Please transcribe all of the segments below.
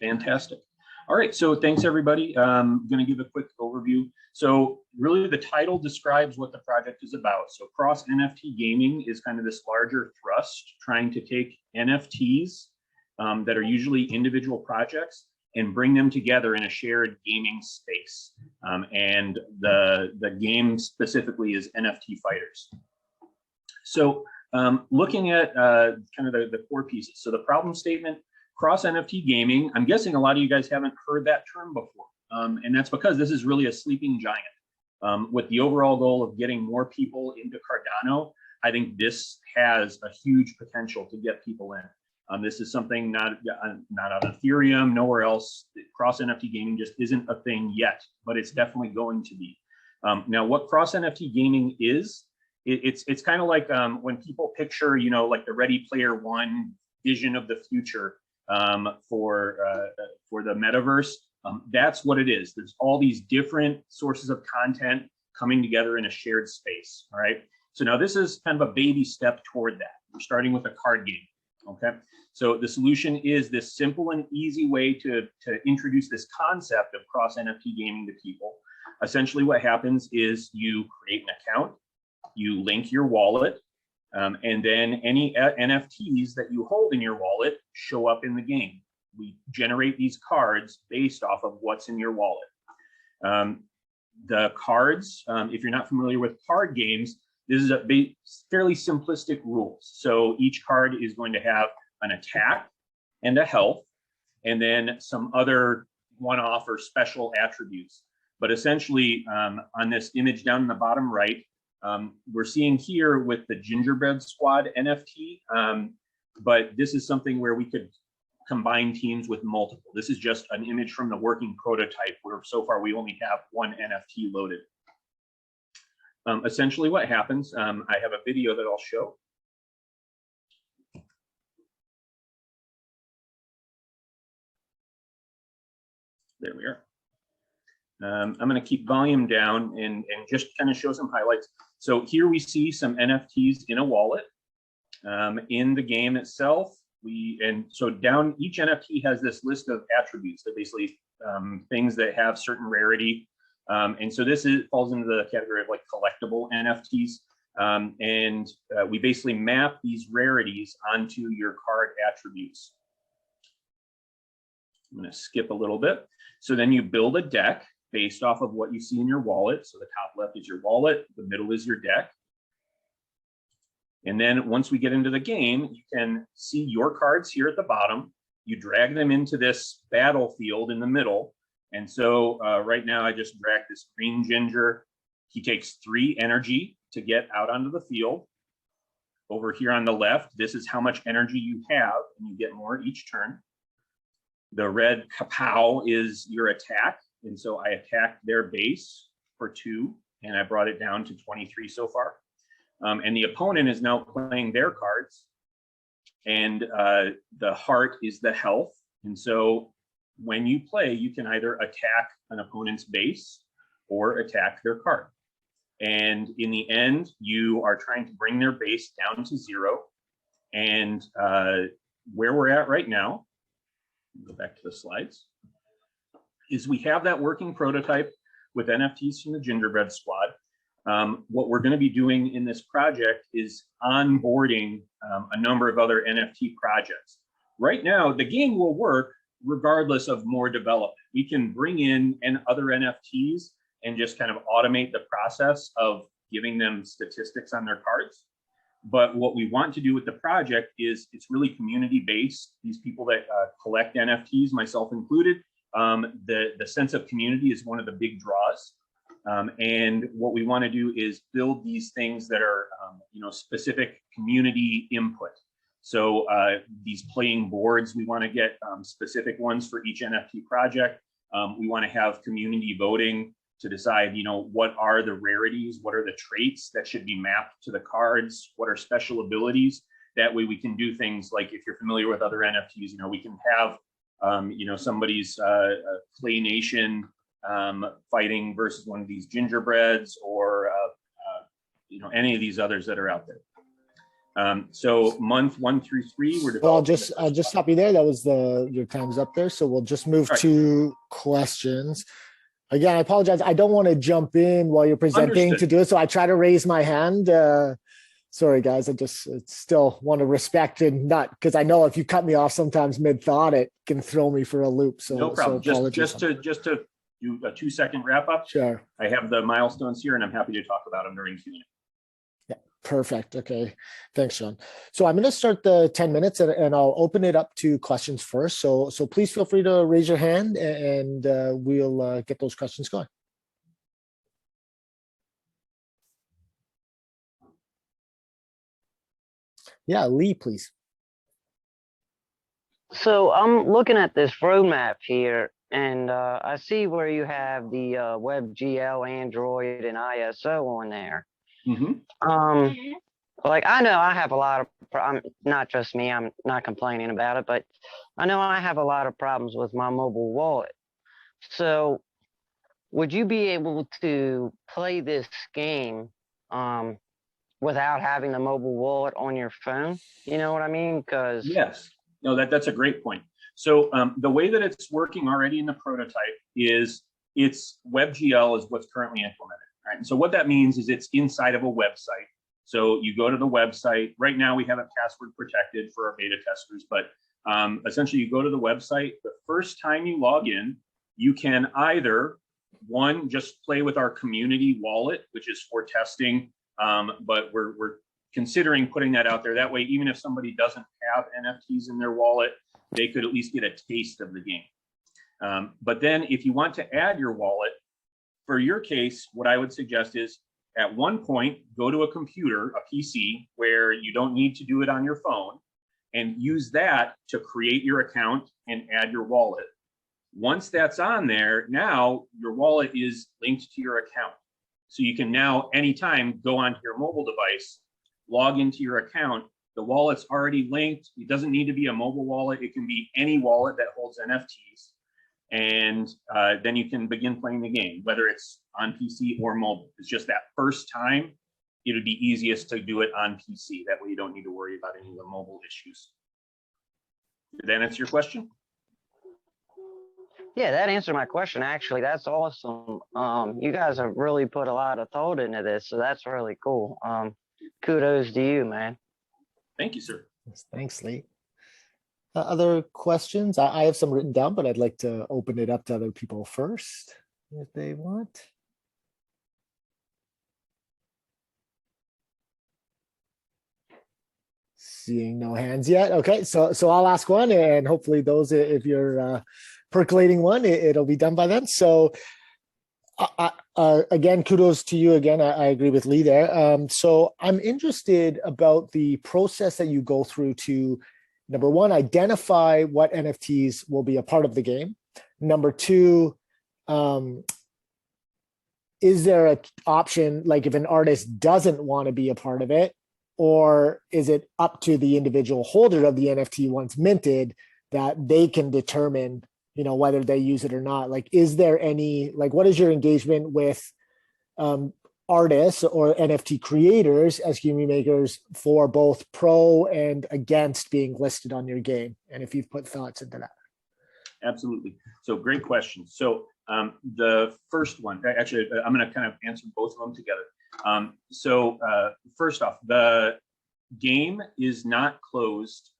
Fantastic. All right, so thanks everybody. I'm going to give a quick overview. So really the title describes what the project is about. So Cross-NFT Gaming is kind of this larger thrust trying to take NFTs that are usually individual projects and bring them together in a shared gaming space. And the game specifically is NFT Fighters. So looking at kind of the core pieces. So the problem statement, Cross-NFT Gaming, I'm guessing a lot of you guys haven't heard that term before. And that's because this is really a sleeping giant. With the overall goal of getting more people into Cardano, I think this has a huge potential to get people in. This is something not on Ethereum, nowhere else. Cross-NFT Gaming just isn't a thing yet, but it's definitely going to be. Now, what Cross-NFT Gaming is, it's kind of like when people picture, you know, like the Ready Player One vision of the future for the metaverse. That's what it is. There's all these different sources of content coming together in a shared space. All right. So now this is kind of a baby step toward that. We're starting with a card game. Okay. So the solution is this simple and easy way to introduce this concept of cross-NFT gaming to people. Essentially what happens is you create an account, you link your wallet, and then any NFTs that you hold in your wallet show up in the game. We generate these cards based off of what's in your wallet. The cards, if you're not familiar with card games, this is a fairly simplistic rules. So each card is going to have an attack and a health, and then some other one-off or special attributes. But essentially, on this image down in the bottom right, we're seeing here with the Gingerbread Squad NFT, but this is something where we could combine teams with multiple. This is just an image from the working prototype where so far we only have one NFT loaded. Essentially what happens, I have a video that I'll show. There we are. I'm going to keep volume down and just kind of show some highlights. So here we see some NFTs in a wallet. In the game itself, so down each NFT has this list of attributes. They're basically things that have certain rarity. And so this falls into the category of like collectible NFTs. We basically map these rarities onto your card attributes. I'm going to skip a little bit. So then you build a deck based off of what you see in your wallet. So the top left is your wallet, the middle is your deck. And then once we get into the game, you can see your cards here at the bottom. You drag them into this battlefield in the middle. And so right now I just dragged this green ginger. He takes 3 energy to get out onto the field. Over here on the left, this is how much energy you have, and you get more each turn. The red kapow is your attack. And so I attacked their base for 2, and I brought it down to 23 so far. And the opponent is now playing their cards. And the heart is the health. And so when you play, you can either attack an opponent's base or attack their card. And in the end, you are trying to bring their base down to 0. And where we're at right now, go back to the slides, is we have that working prototype with NFTs from the Gingerbread Squad. What we're going to be doing in this project is onboarding a number of other NFT projects. Right now, the game will work regardless of more development. We can bring in other NFTs and just kind of automate the process of giving them statistics on their cards. But what we want to do with the project is it's really community-based. These people that collect NFTs, myself included, the sense of community is one of the big draws. And what we want to do is build these things that are, specific community input. So these playing boards, we want to get specific ones for each NFT project. We want to have community voting to decide, what are the rarities, what are the traits that should be mapped to the cards, what are special abilities. That way we can do things like, if you're familiar with other NFTs, we can have, somebody's Clay Nation fighting versus one of these gingerbreads or, any of these others that are out there. So month 1 through 3, we're developing. Well, I'll just stop you there. That was your time's up there. So we'll just move to questions. Again, I apologize. I don't want to jump in while you're presenting to do it. So I try to raise my hand. Sorry, guys. I just still want to respect and not, because I know if you cut me off sometimes mid-thought, it can throw me for a loop. So no problem. So just to do a 2-second wrap up. Sure. I have the milestones here, and I'm happy to talk about them during Q&A. Perfect. Okay. Thanks, Sean. So I'm going to start the 10 minutes and I'll open it up to questions first. So please feel free to raise your hand and we'll get those questions going. Yeah, Lee, please. So I'm looking at this roadmap here, and I see where you have the WebGL, Android, and ISO on there. Like I know I have a lot of, not just me, I'm not complaining about it, but I know I have a lot of problems with my mobile wallet. So would you be able to play this game without having the mobile wallet on your phone? You know what I mean? Because yes, no, that's a great point. So the way that it's working already in the prototype is it's WebGL is what's currently implemented. Right? And so what that means is it's inside of a website. So you go to the website. Right now we have it password protected for our beta testers, but essentially you go to the website. The first time you log in, you can either, one, just play with our community wallet, which is for testing, but we're considering putting that out there. That way, even if somebody doesn't have NFTs in their wallet, they could at least get a taste of the game. But then if you want to add your wallet, for your case, what I would suggest is at one point, go to a computer, a PC, where you don't need to do it on your phone, and use that to create your account and add your wallet. Once that's on there, now your wallet is linked to your account. So you can now, anytime, go onto your mobile device, log into your account. The wallet's already linked. It doesn't need to be a mobile wallet. It can be any wallet that holds NFTs. And then you can begin playing the game, whether it's on PC or mobile. It's just that first time, it would be easiest to do it on PC. That way you don't need to worry about any of the mobile issues. Did that answer your question? Yeah, that answered my question, actually. That's awesome. You guys have really put a lot of thought into this, so that's really cool. Kudos to you, man. Thank you, sir. Thanks, Lee. Other questions? I have some written down, but I'd like to open it up to other people first if they want. Seeing no hands yet. Okay, so I'll ask one, and hopefully those, if you're percolating one, it'll be done by then. So again, kudos to you again. I agree with Lee there. So I'm interested about the process that you go through to, number one, identify what NFTs will be a part of the game. Number two, is there an option, like if an artist doesn't want to be a part of it, or is it up to the individual holder of the NFT once minted that they can determine, you know, whether they use it or not? Like, is there any, like, what is your engagement with artists or NFT creators as community makers for both pro and against being listed on your game? And if you've put thoughts into that. Absolutely. So great question. So the first one, actually, I'm going to kind of answer both of them together. First off, the game is not closed.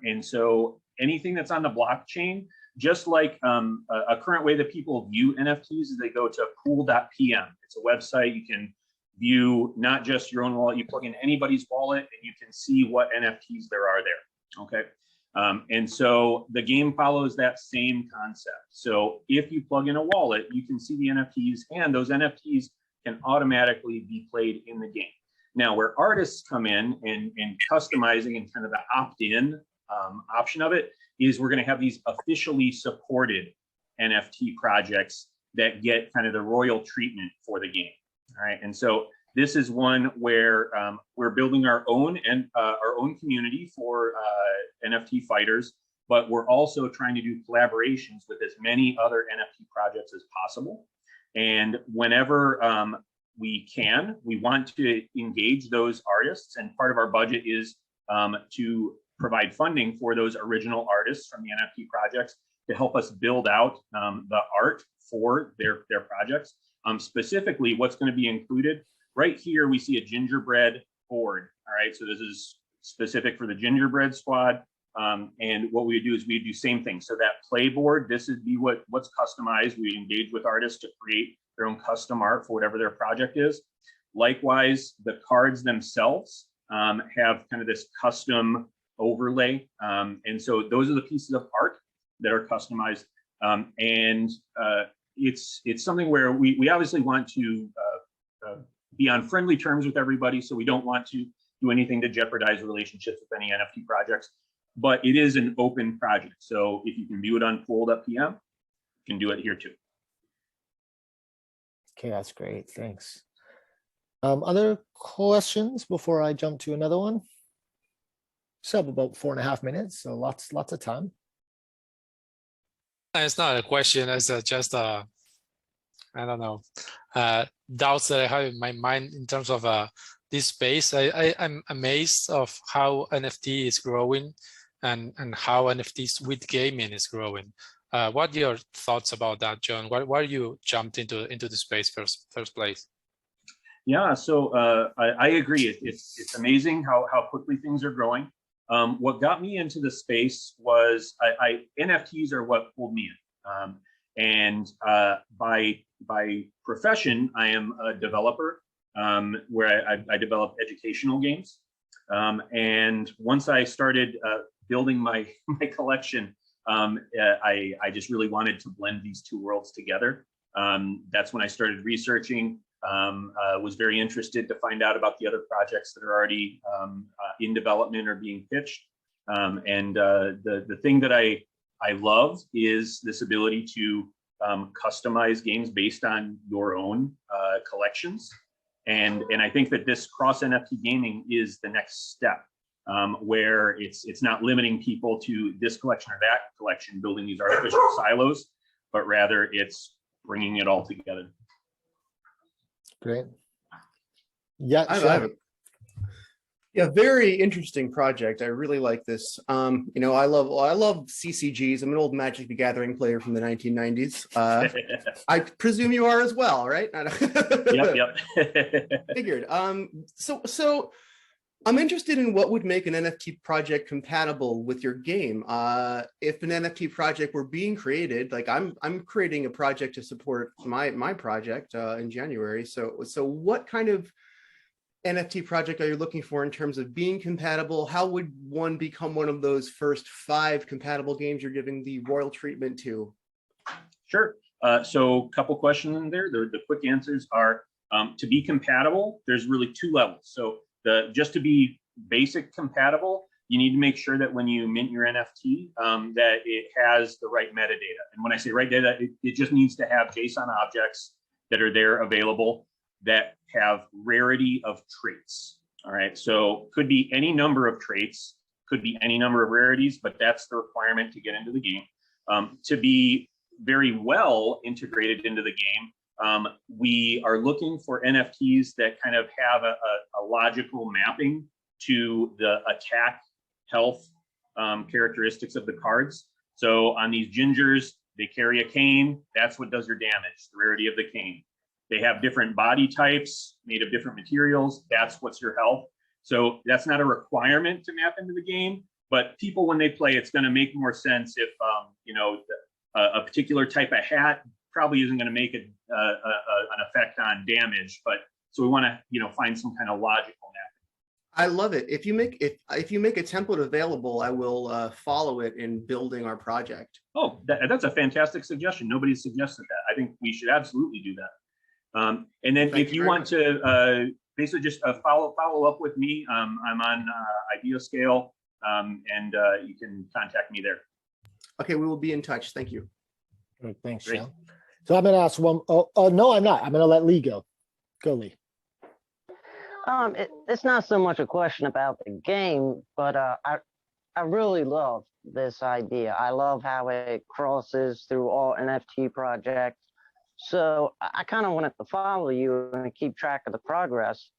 And so anything that's on the blockchain, just like a current way that people view NFTs is they go to pool.pm. It's a website. You can view not just your own wallet, you plug in anybody's wallet and you can see what NFTs there are there, okay? And so the game follows that same concept. So if you plug in a wallet, you can see the NFTs, and those NFTs can automatically be played in the game. Now, where artists come in and customizing and kind of the opt-in option of it is we're going to have these officially supported NFT projects that get kind of the royal treatment for the game. All right, and so this is one where we're building our own community for NFT Fighters, but we're also trying to do collaborations with as many other NFT projects as possible. And whenever we can, we want to engage those artists, and part of our budget is to provide funding for those original artists from the NFT projects to help us build out the art for their projects. Specifically, what's going to be included right here, we see a gingerbread board. All right, so this is specific for the gingerbread squad. And what we would do is we do same thing. So that play board, this would be what's customized. We engage with artists to create their own custom art for whatever their project is. Likewise, the cards themselves have kind of this custom overlay. And so those are the pieces of art that are customized. It's something where we obviously want to be on friendly terms with everybody. So we don't want to do anything to jeopardize relationships with any NFT projects, but it is an open project. So if you can view it on Fold.pm, you can do it here too. Okay, that's great. Thanks. Other questions before I jump to another one? So about 4.5 minutes, so lots of time. It's not a question, it's just I don't know, doubts that I have in my mind in terms of this space. I'm amazed of how NFT is growing and how NFTs with gaming is growing. What are your thoughts about that, John? Why you jumped into the space first place? Yeah, so I agree. It's amazing how quickly things are growing. What got me into the space was NFTs are what pulled me in. And by profession, I am a developer where I develop educational games. And once I started building my collection, I just really wanted to blend these two worlds together. That's when I started researching. Was very interested to find out about the other projects that are already in development or being pitched. And the thing that I love is this ability to customize games based on your own collections. And I think that this Cross-NFT Gaming is the next step, where it's not limiting people to this collection or that collection, building these artificial silos, but rather it's bringing it all together. Great. Yeah, I have a very interesting project. I really like this. You know, I love CCGs. I'm an old Magic the Gathering player from the 1990s. I presume you are as well, right? Yep. Figured. So I'm interested in what would make an NFT project compatible with your game. If an NFT project were being created, like I'm creating a project to support my project in January. So what kind of NFT project are you looking for in terms of being compatible? How would one become one of those first 5 compatible games you're giving the royal treatment to? Sure. So a couple questions in there. The quick answers are to be compatible, there's really 2 levels. So just to be basic compatible, you need to make sure that when you mint your NFT, that it has the right metadata. And when I say right data, it just needs to have JSON objects that are there available that have rarity of traits. All right, so could be any number of traits, could be any number of rarities, but that's the requirement to get into the game. To be very well integrated into the game, we are looking for NFTs that kind of have a logical mapping to the attack health characteristics of the cards. So on these gingers, they carry a cane. That's what does your damage, the rarity of the cane. They have different body types made of different materials. That's what's your health. So that's not a requirement to map into the game, but people, when they play, it's going to make more sense if, you know, a particular type of hat probably isn't going to make an effect on damage, but so we want to, you know, find some kind of logical mapping. I love it. If you make a template available, I will follow it in building our project. Oh, that's a fantastic suggestion. Nobody suggested that. I think we should absolutely do that. And then if you want to basically just follow up with me, I'm on IdeaScale, and you can contact me there. Okay, we will be in touch. Thank you. Great, thanks, Great. Sean. So I'm going to ask one. Oh, no, I'm not. I'm going to let Lee go. Go, Lee. It's not so much a question about the game, but I really love this idea. I love how it crosses through all NFT projects. So I kind of wanted to follow you and keep track of the progress.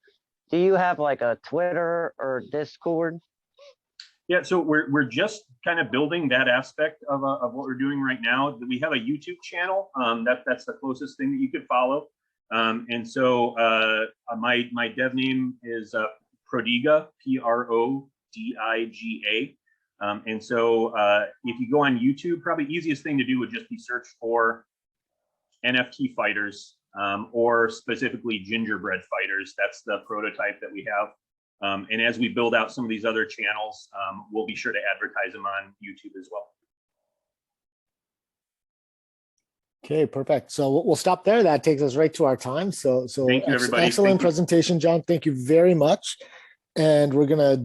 Do you have like a Twitter or Discord? Yeah, so we're just kind of building that aspect of what we're doing right now. We have a YouTube channel. That's the closest thing that you could follow. And so my dev name is Prodiga, Prodiga. And so if you go on YouTube, probably easiest thing to do would just be search for NFT Fighters, or specifically Gingerbread Fighters. That's the prototype that we have. And as we build out some of these other channels, we'll be sure to advertise them on YouTube as well. Okay, perfect. So we'll stop there. That takes us right to our time. So Thank you, everybody. excellent Thank you. presentation, John. Thank you very much. And we're gonna